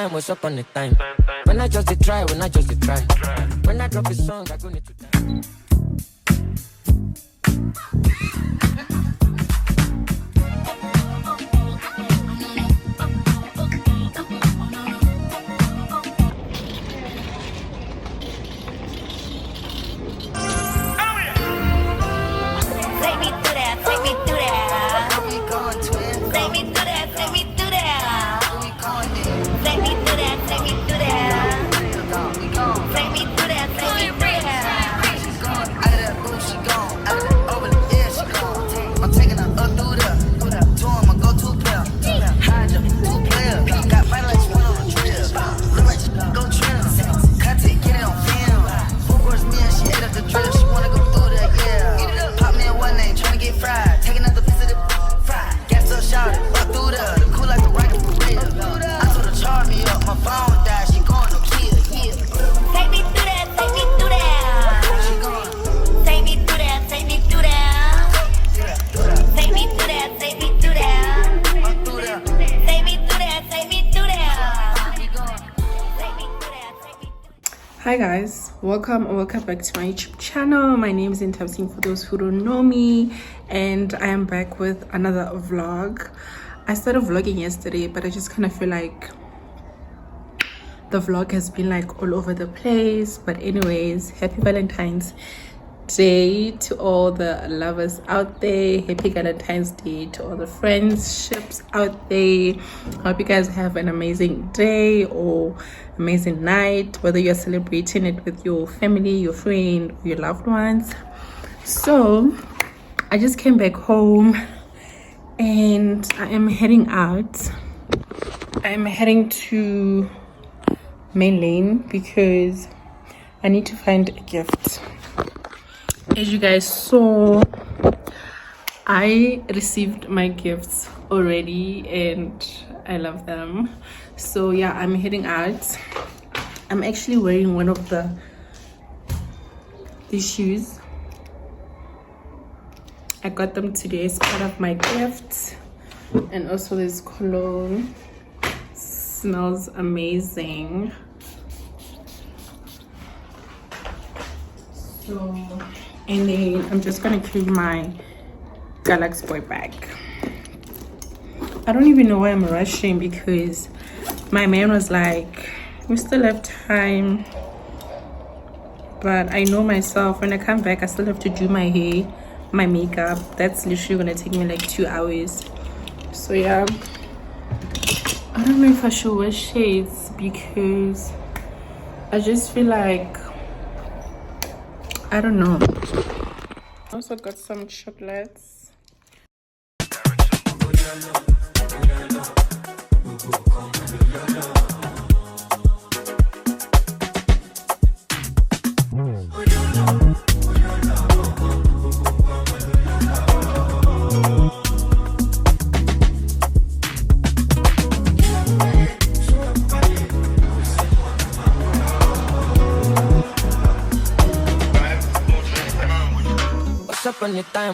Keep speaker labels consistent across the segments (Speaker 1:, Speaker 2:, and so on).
Speaker 1: What's up on the time? When I just try, when I just try. When I drop a song, I go need to die.
Speaker 2: Hi guys, welcome back to my YouTube channel. My name is Intabsing for those who don't know me, and I am back with another vlog. I started vlogging yesterday, but I just kind of feel like the vlog has been like all over the place. But anyways, happy Valentine's Day to all the lovers out there. Happy Valentine's Day to all the friendships out there. I hope you guys have an amazing day or amazing night, whether you're celebrating it with your family, your friend, or your loved ones. So I just came back home and I am heading out. I'm heading to Main Lane because I need to find a gift. As you guys saw, I received my gifts already and I love them. So yeah, I'm heading out. I'm actually wearing one of these shoes. I got them today as part of my gift. And also this cologne smells amazing. So, and then I'm just gonna carry my Galaxy Boy bag. I don't even know why I'm rushing because my man was like, we still have time. But I know myself, when I come back, I still have to do my hair, my makeup. That's literally gonna take me like 2 hours. So yeah, I don't know if I should wear shades because I just feel like, I don't know. I also got some chocolates.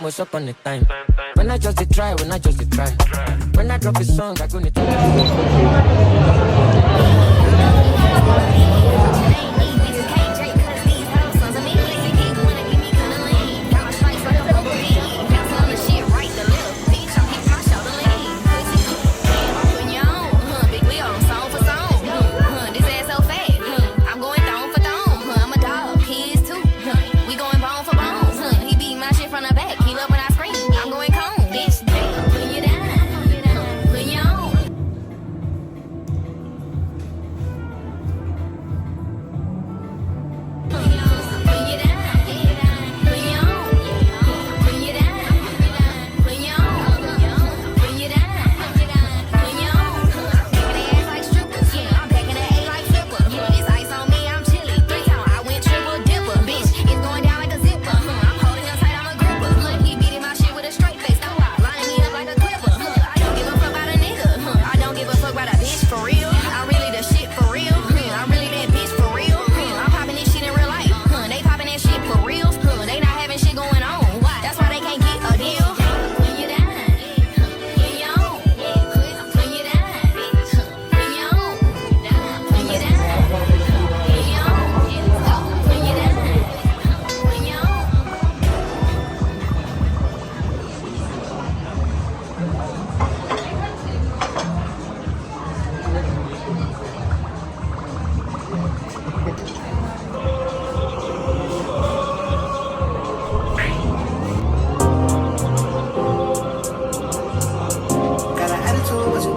Speaker 1: What's up on the time? When I just try, when I just try. When I drop a song, I go need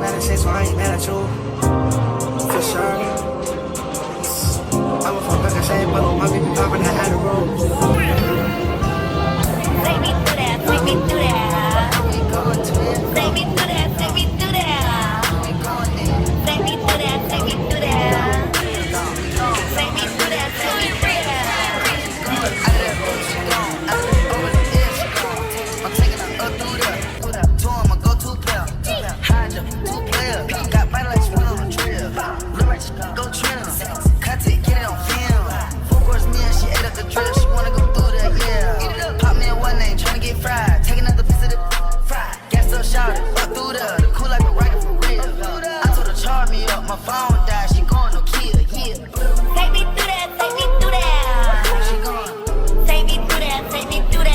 Speaker 3: mad at shit, so I ain't mad at you. For sure. I'm a fuck like a shade, but my baby poppin', I had a roll.
Speaker 4: Take me through that, take me through that. Take me through that, take me through that. Take me through that, take me through that. Take me through that, take me through that.
Speaker 3: I'm taking her up through there. Two on my go-to player. High jump, 2 players. Got body like she went on a trail. Look like she go trim. Cut it, get it on film. 4 course meal, she ate up the drill. She wanna go through there, yeah. Pop me in one name, tryna get fried. Take another piece of the fried. Gas up, shout it, up through there. The cool like a rocket for real. I told her charge me up, my phone died. She going no kill, yeah.
Speaker 4: Take me through that, take me through that.
Speaker 3: She going.
Speaker 4: Take me through that, take me through that.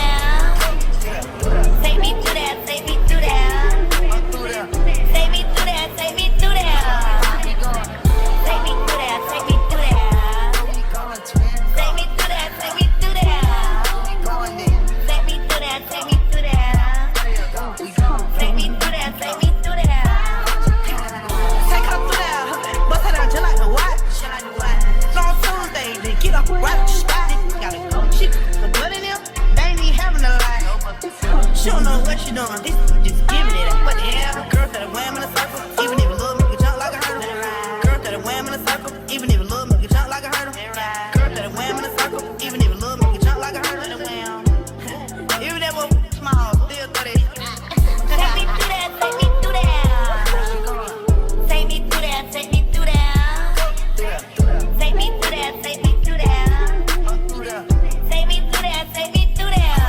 Speaker 4: Take me through that, take me through that.
Speaker 3: Up through there.
Speaker 4: Take me through that, take me through that.
Speaker 3: We going.
Speaker 4: Take me through that, take me through that.
Speaker 3: We going, twin.
Speaker 4: Take me through that, take me through that.
Speaker 3: We going there.
Speaker 4: Take me through that, take me through that.
Speaker 3: We going.
Speaker 4: Take me through that, take me through that.
Speaker 5: Take her through that, bust her down just like the watch. On Tuesday, they get up right at the spot. Gotta go. She the blood in them, they ain't even having a lie. She don't know what she doing. This just giving it. What the hell? Girl that a wham in a circle, even if a little make a jump like a hurdle. Girl that a wham in a circle, even if a little make a jump like a hurdle. Girl that a wham in a circle, even if a little make a jump like a hurdle. Even that was small, still got it.
Speaker 4: Take me through that, take me through that. Take me through that, take me through that. Take me through that, take me through that. Take me through that, take me through that.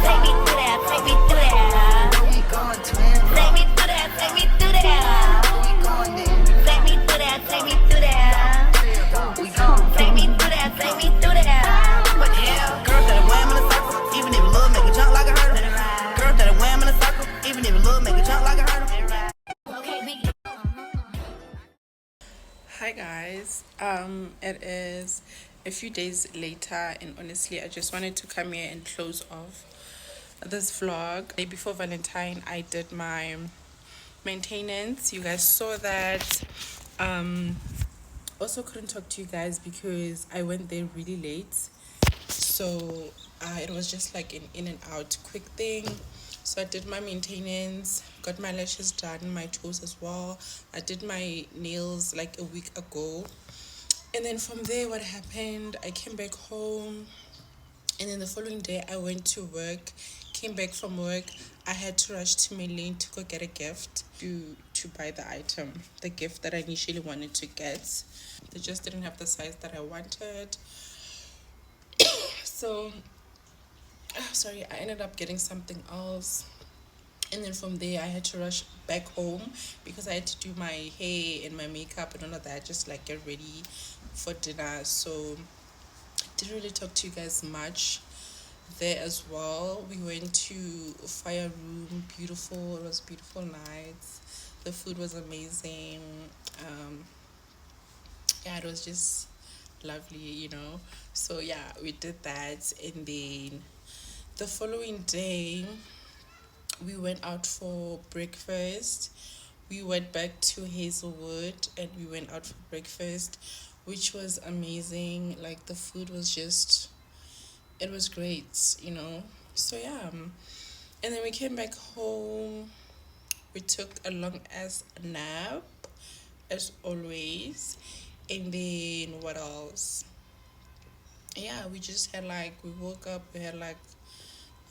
Speaker 4: Take me through that, take me through that.
Speaker 3: We going, twin.
Speaker 4: Take me through that, take me through that.
Speaker 3: We going there.
Speaker 4: Take me through that, take me through that.
Speaker 3: We going.
Speaker 4: Take me through that, take me through that.
Speaker 5: What the hell? Girl that a wham in a circle, even if a little make a jump like a hurdle. Girl that a wham in a circle, even if a little make a jump like a hurdle.
Speaker 2: Hi guys, it is a few days later, and honestly I just wanted to come here and close off this vlog. The day before Valentine I did my maintenance. You guys saw that. Also couldn't talk to you guys because I went there really late, so it was just like an in and out quick thing. So I did my maintenance, got my lashes done, my toes as well. I did my nails like a week ago, and then from there what happened, I came back home, and then the following day I went to work. Came back from work, I had to rush to Lane to go get a gift to buy the item, the gift that I initially wanted to get. They just didn't have the size that I wanted. So sorry, I ended up getting something else, and then from there I had to rush back home because I had to do my hair and my makeup and all of that, just like get ready for dinner. So I didn't really talk to you guys much there as well. We went to Fire Room, beautiful. It was beautiful nights. The food was amazing. Yeah, it was just lovely, you know. So yeah, we did that, and then the following day we went out for breakfast. We went back to Hazelwood and we went out for breakfast, which was amazing. Like the food was just, it was great, you know. So yeah, and then we came back home. We took a long ass nap as always, and then what else? Yeah, we just had like, we woke up, we had like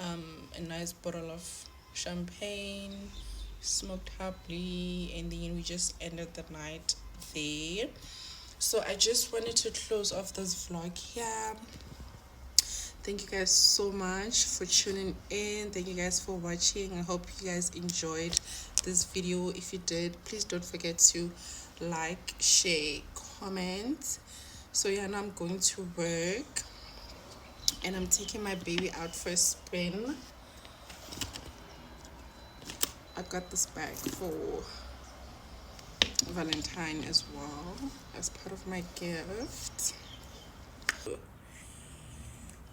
Speaker 2: a nice bottle of champagne, smoked happily, and then we just ended the night there. So I just wanted to close off this vlog here. Thank you guys so much for tuning in. Thank you guys for watching. I hope you guys enjoyed this video. If you did, please don't forget to like, share, comment. So yeah, now I'm going to work and I'm taking my baby out for a spin. I got this bag for Valentine as well as part of my gift.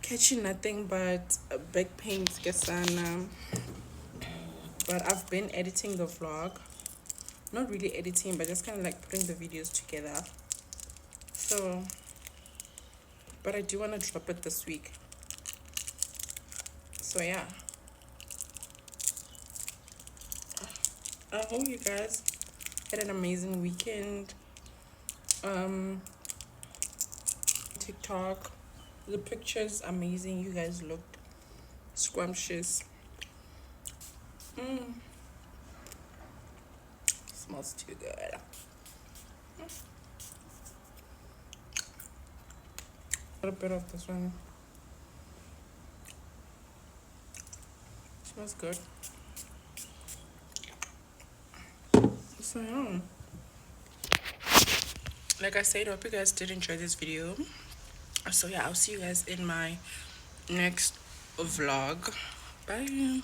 Speaker 2: Catching nothing but back pains, Kesana. But I've been editing the vlog not really editing, but just kind of like putting the videos together. So, but I do want to drop it this week. So yeah, I hope you guys had an amazing weekend. TikTok, the pictures amazing. You guys looked scrumptious. Smells too good. A little bit of this one. Smells good. So yeah, like I said, I hope you guys did enjoy this video. So yeah, I'll see you guys in my next vlog. Bye.